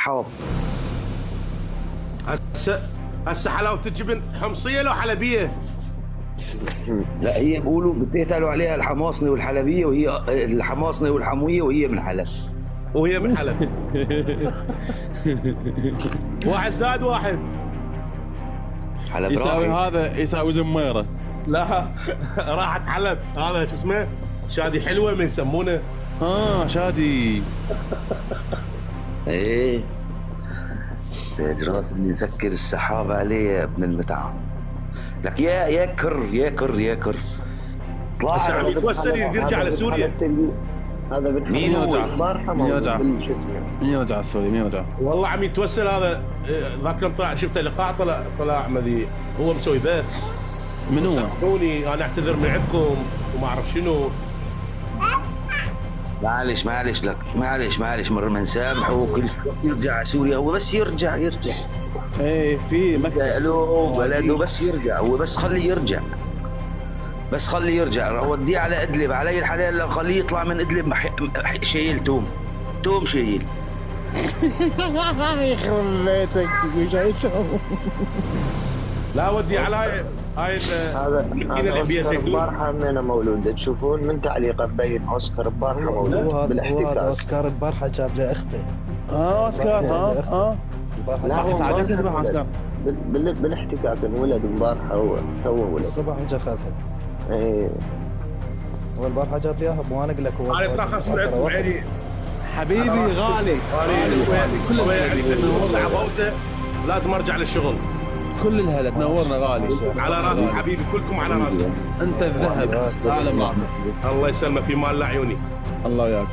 السحاب. هسه حلاوة الجبن حمصية لو حلبية؟ لا هي بيقولوا بتقالوا عليها الحماصني والحلبية، وهي الحماصني والحموية، وهي من حلب. وهي من حلب. واحد زائد واحد حلب يساوي راحي. هذا يساوي زميره. لا راحت حلب. هذا شو اسمه شادي حلوة من يسمونه. شادي. ايه الجراف اللي نسكر السحاب عليه يا ابن المتعة. لك يا كر طلع. هسه عم يتوسل يرجع لسوريا. هذا مين هو؟ مين يرجع؟ مين يرجع السوري؟ مين يرجع؟ والله عم يتوسل هذا. ذاك يوم طلع شفته لقاء طلع مذي هو مسوي بث. من هو؟ سامحوني انا اعتذر من عندكم وما اعرف شنو. معلش لك معلش مر من سامحه وكل شيء يرجع على سوريا. هو بس يرجع ايه في مكتب له بلده بس يرجع. هو بس خليه يرجع وديه على ادلب علي الحلال. لو خليه يطلع من ادلب شايل توم شايل. يخرب بيتك شايلتهم. لا ودي على هاي هذا اوسكار البارحه من انا مولود. تشوفون من تعليقه مبين اوسكار البارحه مولود بالاحتكاك. اوسكار البارحه جاب لي اخته. اوسكار لا هو اوسكار بالاحتكاك انولد البارحه. هو تو ولد الصبح اجى اخذها. ايه هو البارحه جاب لي اياها. مو انا اقول لك هو انا ترخص من عندكم عيني حبيبي غالي. شوي الساعه بوسه لازم ارجع للشغل. كل الهلا تنورنا غالي. على راسي حبيبي كلكم على راسي. انت الذهب عالم رحمة. الله يسلمك في مال لعيوني. الله وياك.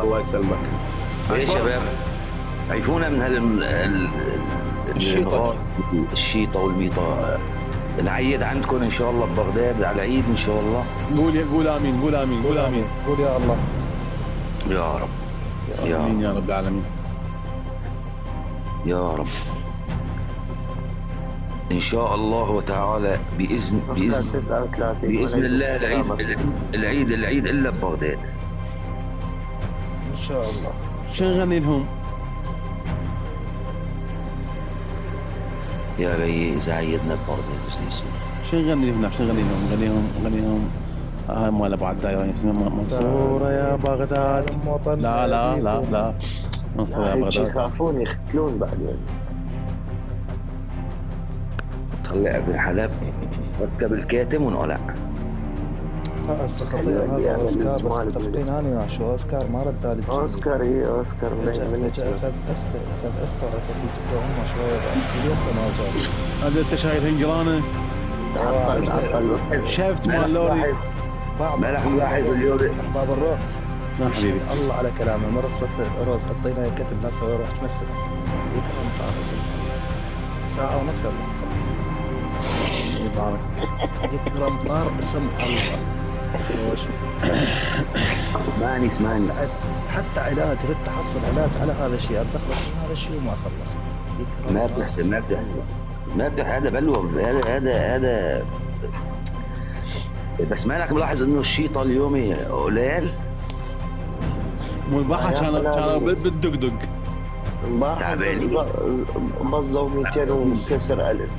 الله يسلمك. يا شباب عيفونا من الشيطة والميطة. نعيد عندكم ان شاء الله ببغداد على العيد ان شاء الله. قول امين. قول يا الله. يا رب امين يا رب العالمين. يا رب ان شاء الله وتعالى باذن الله العيد الا ببغداد ان شاء الله. شو نغني لهم؟ يا بي اذا عيدنا ببغداد ايش يصير؟ شو نغني لهم؟ نغنيهم هاي مال ابو عداي اسمها منصوره يا بغداد. لا منصوره يا بغداد. يخافون يختلون بعدين. طلع ابن حلب ركب الكاتم ونقلع. هسه خطير هذا اوسكار. بس متفقين انا وياه شو اوسكار ما رد علي. اوسكار اجى اخذ اخته على اساس يجيبوا هم شويه بعد. لسه ما جاب. هذا انت شايل هنجرانه. شفت مال لوري. ما راح نلاحظ اليوم احباب الروح. حبيبي الله على كلامه. مرة قصة الأرز حطينا كتب ناس وروح تمسك يكرم فارس ساعة ونص يبارك. يكرم طار اسم الله. اسمعني حتى علاج رد تحصل علاج على هذا الشيء. تخلص من هذا الشيء وما خلص. ما بتحسن ما بتح هذا بلوى. هذا بس مالك ملاحظ انه الشيطة اليومي قليل. مو البارحه كانوا بالدقدق. البارحه بظوا 200 وكسر ألف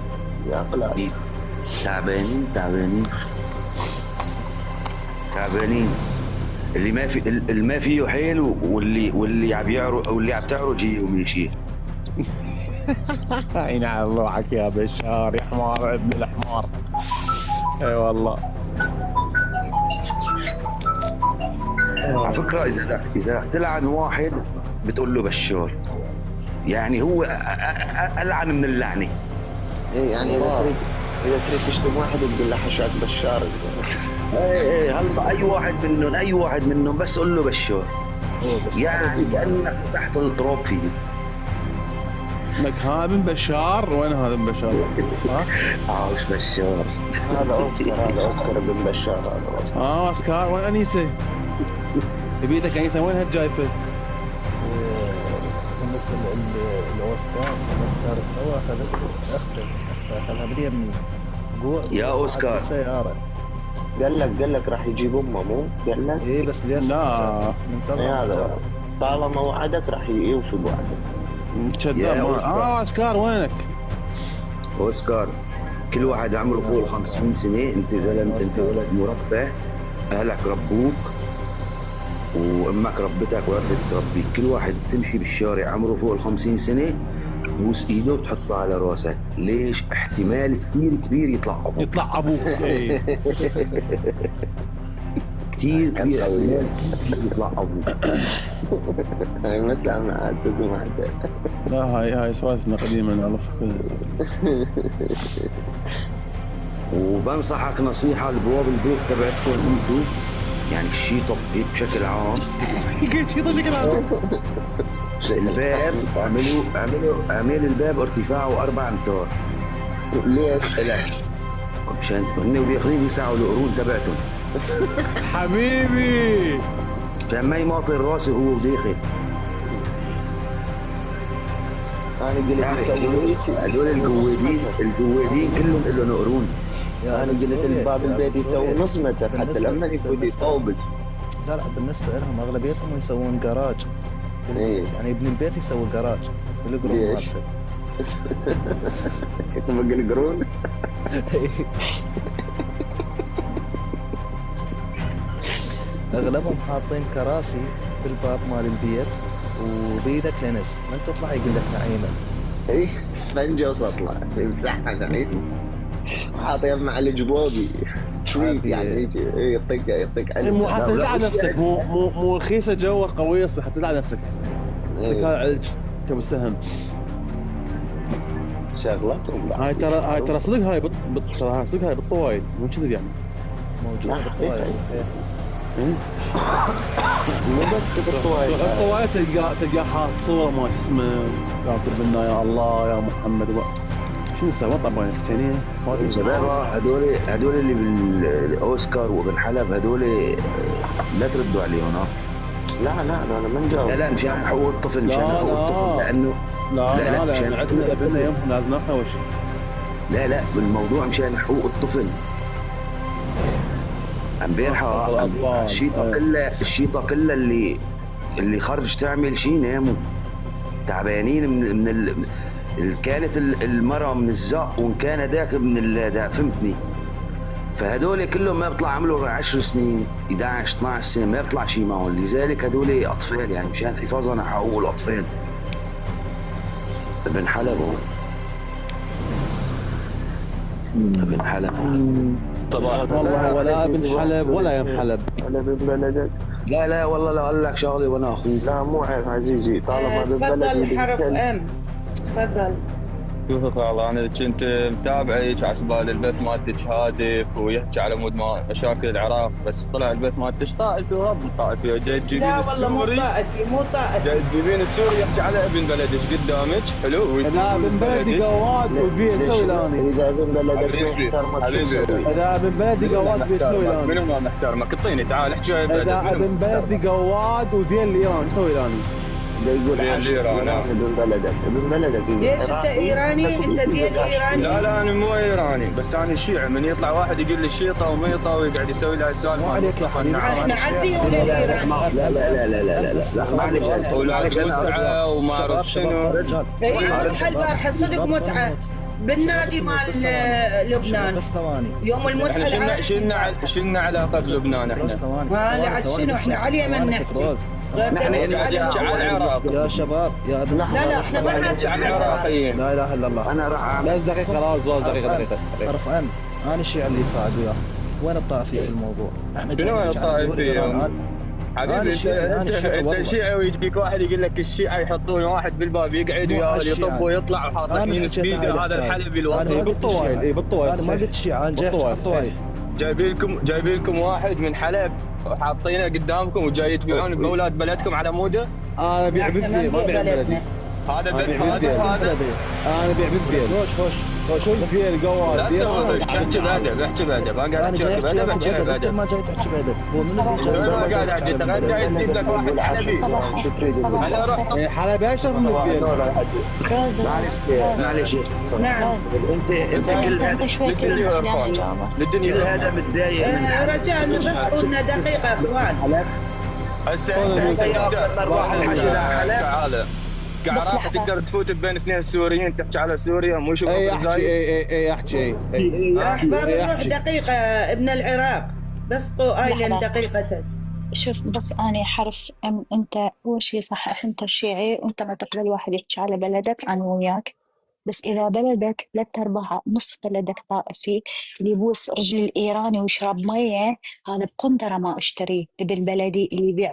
يا قلال. تعبانين. اللي ما فيه حيل واللي عم يعرج واللي عم تعرج يمشي. عين على روحك يا بشار يا حمار ابن الحمار. اي والله. على فكرة إذا تلعن واحد بتقول له بشار. يعني هو ألعن من اللعنة. إيه يعني إذا تريد تشتم واحد تقول له حشاك بشار. إيه هلا أي واحد منهم بس قول له بشار. يعني كأنك تحت التراب فيه. لك هذا بن بشار. وين هذا بن بشار؟ عاوش بشار. هذا أوسكار بن بشار. هذا أوسكار. وين أنيسة؟ بيدك أنيسة وين هالجايفة؟ بالنسبة لأوسكار استوى أخذها باليمين. يا أوسكار السيارة. قال لك راح يجيب امه مو قال لك؟ ايه بس بدي لا منتظر. هذا طالما وعدك راح يوفي بوعده. كذاب يا اسكار وينك؟ اوسكار، كل واحد عمره فوق ال 50 سنه، انت زلمه، انت ولد مربى، اهلك ربوك وامك ربتك وعرفت تربيك. كل واحد تمشي بالشارع عمره فوق ال 50 سنه تبوس ايده وتحطها على راسك. ليش؟ احتمال كثير كبير يطلع ابوك. يطلع ابوك. إيه. كثير كبير احتمال يطلع ابوك. هاي ما سامع تسمع. لا هاي سوالفنا قديما نعرف. وبنصحك نصيحه لبواب البيت تبعتكم انتم، يعني الشيطه هيك بشكل عام، الباب اعملوا الباب ارتفاعه 4 امتار. ليش؟ لك مشان هن وداخلين يسعوا القرون تبعتهم، حبيبي عشان ما يماطل راسه هو وداخل. انا قلت هدول الجوادين كلهم لهم قرون. انا قلت الباب البيت يسوي نص متر حتى لما يفوت يطوبس. لا بالنسبة لهم أغلبيتهم يسوون جراج. إيه. يعني ابن البيت يسوي جراج بالقرون ليش؟ مالته. هم يقرون. أغلبهم حاطين كراسي بالباب مال البيت وبيدك لنس، من تطلع يقول لك نعيمة. ايه اسفنجه وسطله يمسحها نعيم، وحاط يمه على الجبوبي شويك يعني يجي يعطيك مو حتى تدلع نفسك، مو رخيصه جوا قويه، صح تدلع نفسك. هاي علج كم سهم. شغلتهم هاي ترى صدق، هاي ترى صدق، هاي بالطوايل مو كذب يعني. موجودة بالطوائف صحيح. مو بس بالطوايل، الطوايل تلقى حاط صوره ما اسمه كاتب لنا يا الله يا محمد شو نسوي طبعا استنين شباب هدول اللي بالاوسكار وابن حلب هدول لا تردوا عليهم. لا انا ما نجاوب. لا مشان حقوق الطفل، مشان حقوق الطفل، لانه لا مشان عندنا ابننا يومهم لازم ناخذ اول شيء. لا بالموضوع مشان حقوق الطفل. امبارحه الشيطه كلها اللي خرج تعمل شيء ناموا تعبانين من كانت المرأة من الزق وان كان ذاك من فهمتني. فهدول كلهم ما بيطلع عملوا 10 سنين 11 12 سنه ما بيطلع شيء معهم، لذلك هدول اطفال يعني مشان حفاظا على حقوق الاطفال. ابن حلب والله ولا ابن حلب ولا يم حلب. انا ابن بلدك. لا والله لا اقول لك شغله وانا اخوك. لا مو عيب عزيزي، طالما ابن بلدي. تفضل حرف ام. تفضل. شوف والله انا كنت متابعك على سبال البيت مالتك هادف ويحكي على مود مشاكل العراق، بس طلع البيت مالتك طائفي ورب طائفي، جاي تجيبين لا والله مو طائفي. جاي تجيبين السوري يحكي على ابن بلدك قدامك حلو لا ابن بلدي قواد وبيه تسوي لاني. اذا ابن بلدك محترمك اذا ابن بلدي قواد بيه تسوي لاني. منو ما محترمك؟ اعطيني تعال احكي. اذا ابن بلدي قواد ودين الايران تسوي لاني. يقول ابن بلدك. ليش انت ايراني؟ انت دين ايراني؟ لا انا مو ايراني، بس انا شيعي. من يطلع واحد يقول لي شيطه وميطه ويقعد يسوي لها سالفه. مو عليك يا حبيبي. احنا عدي ولا ايراني؟ لا معلش ولاد متعه وما اعرف شنو. اي البارحه صدق متعه بالنادي مال لبنان. بس ثواني. يوم المتعه شلنا علاقه بلبنان احنا؟ بس ثواني. لا عاد شنو احنا على اليمن نحكي. نحكي على العراق يا شباب يا ابن لا احنا ما نحكي على العراقيين. لا اله الا الله. انا راح لا دقيقه راز دقيقه. عرف انا الشيء اللي يساعد وياه. وين الطائفيه في الموضوع؟ احنا شنو وين الطائفيه؟ حبيبي انت شيعي ويجيك واحد يقول لك الشيعه يحطون واحد بالباب يقعد وياه يطب ويطلع وحاط لك مين سبيده. هذا الحلبي الوصي بالطوائل. اي بالطوائل. انا ما قلت الشيعه، انا جاي احكي الطوائل. جايبين لكم واحد من حلب وحاطينه قدامكم وجاي تبيعون باولاد بلدكم على موده. انا بيع بالبيل ما بيع بلدي. هذا انا بيع بالبيل. خوش بالبيل قواد. لا تسوي احكي بادب انا قاعد احكي بادب. انت ما جاي تحكي بادب. هو من اللي ما قاعد احكي انت جاي تجيب لك واحد حلبي. انا رحت حلب اشرف من البيل. معلش نعم. انت كل هذا متضايق من رجاء بس قلنا دقيقه اخوان. هسه واحد الحشد على حلب. كعراقي لحظة. تقدر تفوت بين اثنين سوريين تحكي على سوريا مو شغل اي احكي زايد. اي احكي اخبار الروح احكي. دقيقة ابن العراق، بس ايلين لحظة. دقيقة. شوف بس أنا حرف أنت أول شي صحح، أنت شيعي وأنت ما تقبل واحد يحكي على بلدك، أنا وياك. بس إذا بلدك 3/4 نص بلدك طائفي، اللي يبوس رجل الإيراني ويشرب مية، هذا بقنطرة ما أشتريه. بالبلدي اللي يبيع